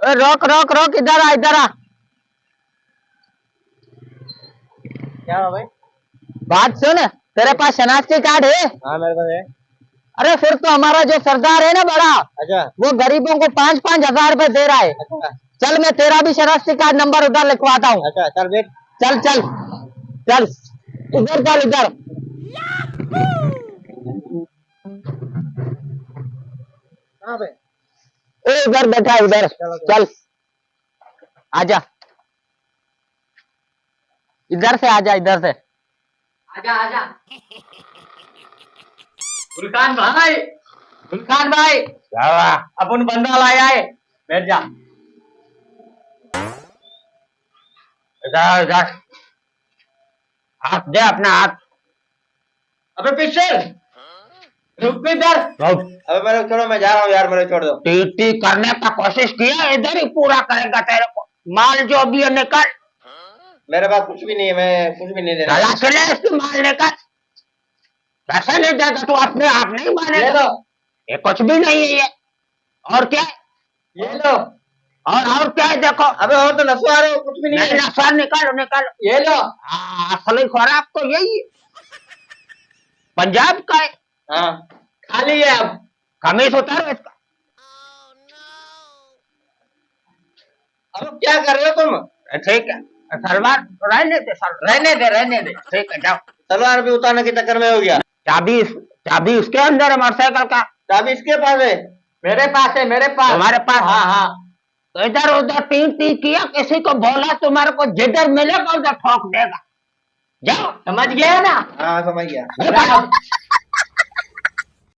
रोक रोक रोक, इधर आ इधर आ। क्या हुआ भाई? बात सुन, तेरे पास शनाख्ती कार्ड है? हाँ मेरे पास है। अरे फिर तो हमारा जो सरदार है ना बड़ा, अच्छा वो गरीबों को 5-5 हजार रुपए दे रहा है। अच्छा चल मैं तेरा भी शनाख्ती कार्ड नंबर उधर लिखवाता हूँ। अच्छा, चल बैठ। चल चल चल, इधर चल इधर। हाँ भाई, ए इधर बैठा है, इधर चलो, चल। आजा, इधर से आजा, इधर से आजा आजा। गुलखान भाई, गुलखान भाई, क्या हुआ? अपन बंदा लाया है, बैठ जा। इधर इधर हाथ दे, अपना हाथ। अबे पीछे रुक इधर। अबे मेरे को छोड़ो, मैं जा रहा हूँ यार, मेरे को छोड़ दो। टीटी करने का कोशिश किया, इधर ही पूरा करेगा तेरे को। माल जो भी है निकल। मेरे पास कुछ भी नहीं है, मैं कुछ भी नहीं दे चला रहा। के ले इसकी माल निकल। पैसे नहीं देगा तो अपने आप नहीं ये मानेगा। लो, ये कुछ भी नहीं है ये। और क्या है? ये लो, और क्या है देखो। अबे और तो नसवा रहे हो, कुछ भी नहीं नहीं है। नशा निकालो निकालो। ये लो। असली खुराक तो यही है, पंजाब का है। हाँ खाली है अब। कमीज उतारो इसका। अब क्या कर रहे हो तुम? ठीक है, सलवार रहने दे, सलवार रहने दे, रहने दे। ठीक है जाओ। तलवार भी उतारने के चक्कर में हो गया। चाबी चाबी उसके अंदर है मोटरसाइकिल का। चाबी इसके पास है। मेरे पास है, मेरे पास। तुम्हारे पास? हाँ हाँ। तो इधर उधर टी टी किया, किसी को बोला तुम्हारे को जिधर मिलेगा उधर ठोक देगा। जाओ। समझ गया ना? हाँ समझ गया। निकालो।